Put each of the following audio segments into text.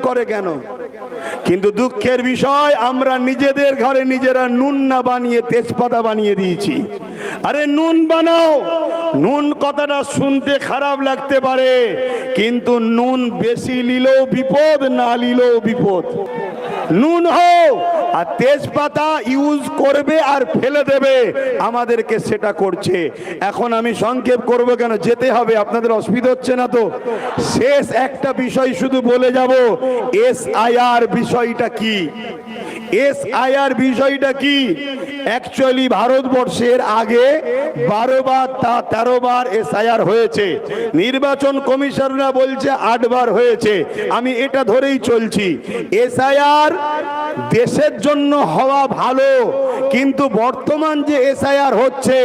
করে কেন? কিন্তু দুঃখের বিষয়, আমরা নিজেদের ঘরে নিজেরা নুন না বানিয়ে তেজপাতা বানিয়ে দিয়েছি। আরে নুন বানাও, নুন কথাটা শুনতে খারাপ লাগতে পারে, কিন্তু নুন বেশি নিলেও বিপদ, না নিলেও বিপদ। নুন হোক আর তেজপাতা ইউজ করবে আর ফেলে দেবে, আমাদেরকে সেটা করছে। এখন আমি সংক্ষেপ করব কেন, যেতে হবে, আপনাদের অসুবিধা হচ্ছে না তো? শেষ একটা বিষয় শুধু বলে যাব, SIR বিষয়টা কি? SIR বিষয়টা কি? অ্যাকচুয়ালি ভারতবর্ষের আগে 12 বার 13 বার SIR হয়েছে, নির্বাচন কমিশনরা বলছে 8 বার হয়েছে, আমি এটা ধরেই চলছি। SIR দেশের জন্য হওয়া ভালো, কিন্তু বর্তমান যে SIR হচ্ছে,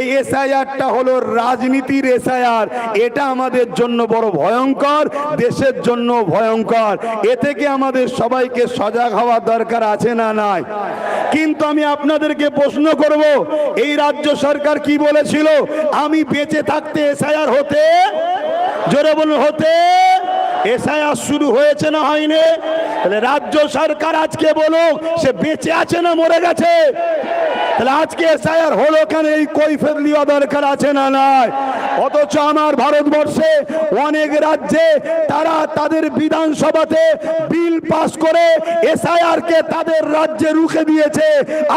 এই SIRটা হলো রাজনীতির SIR। এটা আমাদের জন্য বড় ভয়ঙ্কর, দেশের জন্য ভয়ঙ্কর। এ থেকে আমাদের সবাইকে সজাগ হওয়া দরকার আছে না নাই? কিন্তু আমি আপনাদেরকে প্রশ্ন করব, এই রাজ্য সরকার কি বলেছিল? আমি বেঁচে থাকতে SIR হতে, জোরে বলুন, হতে। SIR শুরু হয়েছে না হয়নি? তাহলে রাজ্য সরকার আজকে বলুক সে বেঁচে আছে না মরে গেছে? তাহলে আজকে SIR হলো কেন, এই কৈফিয়ত দেওয়া দরকার আছে না নাই? অথচ আমার ভারতবর্ষে অনেক রাজ্যে তারা তাদের বিধানসভাতে বিল পাস করে SIR কে তাদের রাজ্যে রুখে দিয়েছে।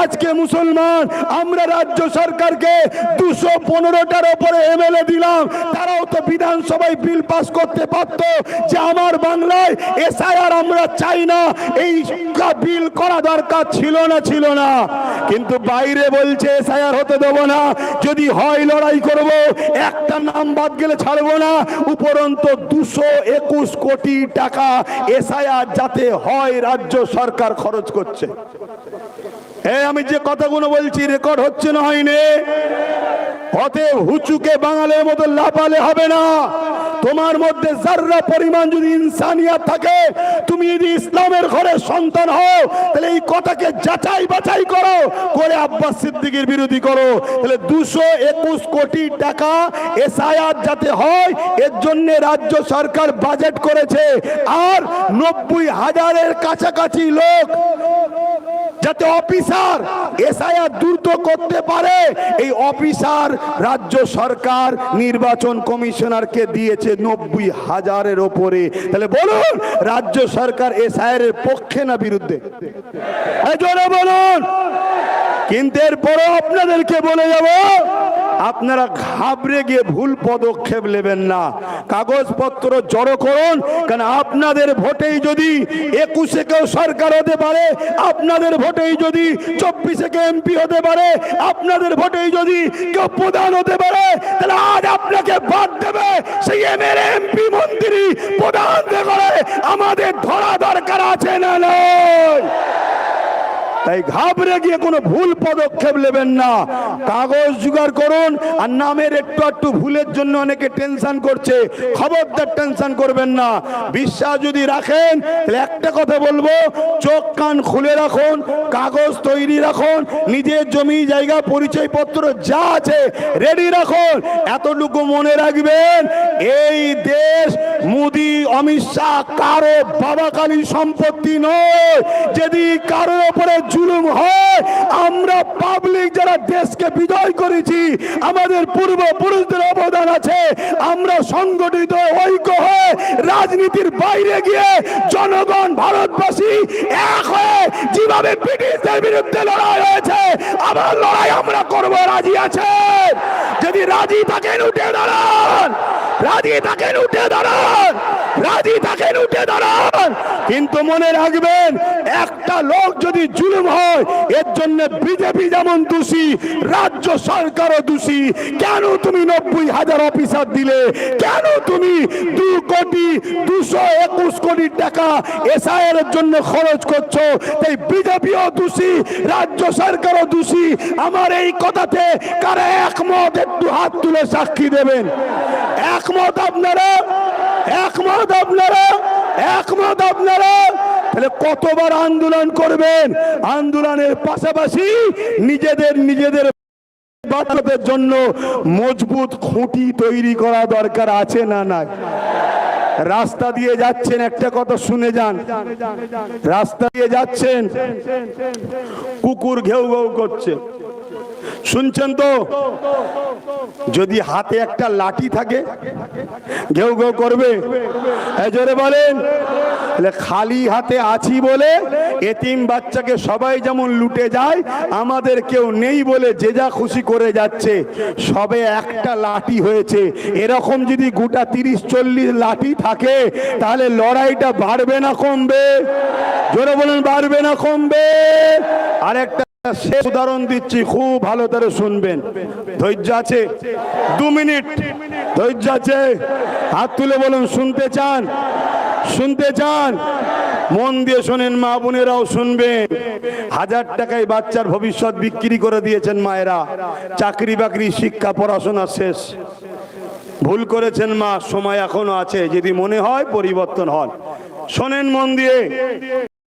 আজকে মুসলমান আমরা রাজ্য সরকারকে 215টার উপরে MLA দিলাম, তারাও তো বিধানসভায় বিল পাস করতে পারতো যে আমার বাংলায় SIR আমরা চাই না, এই বিল করা দরকার ছিল না, ছিল না। কিন্তু বাইরে বলছে SIR হতে দেবো না, যদি হয় লড়াই করব, একটা নাম বাদ গেলে ছাড়বো না। উপরন্ত 221 কোটি টাকা SIR যাতে হয় রাজ্য সরকার খরচ করছে। আমি যে কথাগুলো বলছি রেকর্ড হচ্ছে না হয়নি? অতএব হুচুকে বাঙালির মতো লাপালে হবে না। তোমার মধ্যে যাররা পরিমাণ যদি ইনসানিয়াত থাকে, তুমি যদি ইসলামের ঘরের সন্তান হও, তাহলে এই কথাকে যাচাই বাছাই করো, করে আব্বাস সিদ্দিকীর বিরোধী করো। তাহলে 221 কোটি টাকা SIR যাতে হয়, এর জন্য রাজ্য সরকার বাজেট করেছে। আর 90,000-এর কাছাকাছি লোক যাতে অফিসার SIR দ্রুত করতে পারে, এই অফিসার রাজ্য সরকার নির্বাচন কমিশনারকে দিয়েছে 90,000-এর ওপরে। তাহলে বলুন, রাজ্য সরকার SIR এর পক্ষে না বিরুদ্ধে? জোরে বলুন। কিন্তু এরপরও আপনাদেরকে বলে যাব, আপনারা ঘাবড়ে গিয়ে ভুল পদক্ষেপ নেবেন না, কাগজপত্র জড়ো করুন। কারণ আপনাদের ভোটেই যদি 21-এ কেউ সরকার হতে পারে, আপনাদের ভোটেই যদি 24-এ কেউ MP হতে পারে, আপনাদের ভোটেই যদি কেউ প্রধান হতে পারে, তাহলে আজ আপনাকে বাদ দেবে সেই MLA MP মন্ত্রী প্রধান করে আমাদের ধরা দরকার আছে না নয়? তাই ঘাবড়ে গিয়ে কোনো ভুল পদক্ষেপ নেবেন না, কাগজ জোগাড় করুন। আর নামের একটু একটু ভুলের জন্য অনেকে টেনশন করছে, খবরদার টেনশন করবেন না। বিশ্বাস যদি রাখেন, তাহলে একটা কথা বলবো, চোখ কান খুলে রাখুন, কাগজ তৈরি রাখুন, নিজের জমি জায়গা পরিচয়পত্র যা আছে রেডি রাখুন। এতটুকু মনে রাখবেন, এই দেশ মোদি অমিত শাহ কারো বাবাকালী সম্পত্তি নয়। যদি কারোর উপরে জুলুম হয়, আমরা পাবলিক যারা দেশকে বিজয় করেছি, আমাদের পূর্বপুরুষদের অবদান আছে, আমরা সংগঠিত ঐক্য হয়ে রাজনীতির বাইরে গিয়ে জনগণ ভারতবাসী এক হয়ে যেভাবে ব্রিটিশদের বিরুদ্ধে লড়াই হয়েছে, আবার লড়াই আমরা করব। রাজি আছেন? যদি রাজি থাকেন উঠে দাঁড়ান, রাজি থাকেন উঠে দাঁড়ান, রাজি থাকেন উঠে দাঁড়ান। কিন্তু মনে রাখবেন, একটা লোক যদি জুলুম হয়, এর জন্য বিজেপি যেমন দোষী, রাজ্য সরকারও দোষী। কেন তুমি 90,000 অফিসার দিলে? কেন তুমি 221 কোটি টাকা SIR এর জন্য খরচ করছো? তাই বিজেপিও দোষী, রাজ্য সরকারও দোষী। আমার এই কথাতে কারা একমত একটু হাত তুলে সাক্ষী দেবেন? একমত আপনারা? একমত আপনারা? একমত আপনারা? তাহলে কতবার আন্দোলন করবেন? আন্দোলনের পাশাপাশি নিজেদের বাচ্চাদের জন্য মজবুত খুঁটি তৈরি করা দরকার আছে না নাই? রাস্তা দিয়ে যাচ্ছেন, একটা কথা শুনে যান, রাস্তা দিয়ে যাচ্ছেন, কুকুর ঘেউ ঘেউ করছে, শুনছেন তো? যদি হাতে একটা লাঠি থাকে ঘেউ ঘেউ করবে? জোরে বলেন। খালি হাতে আছি বলে এতিম বাচ্চাকে সবাই যেমন লুটে যায়, আমাদের কেউ নেই বলে যে যা খুশি করে যাচ্ছে। সবে একটা লাঠি হয়েছে, এরকম যদি গোটা 30-40 লাঠি থাকে তাহলে লড়াইটা বাড়বে না কমবে? জোরে বলেন, বাড়বে না কমবে? আর একটা শেষ উদাহরণ দিচ্ছি, খুব ভালো করে শুনবেন। ধৈর্য আছে? 2 মিনিট ধৈর্য আছে? হাত তুলে বলুন শুনতে চান, শুনতে চান? মন দিয়ে শোনেন, মা বোনেরাও শুনবেন। 1000 টাকায় বাচ্চার ভবিষ্যৎ বিক্রি করে দিয়েছেন মায়েরা, চাকরি বাকরি শিক্ষা পড়াশোনা শেষ। ভুল করেছেন মা, সময় এখনো আছে, যদি মনে হয় পরিবর্তন হন। শোনেন মন দিয়ে।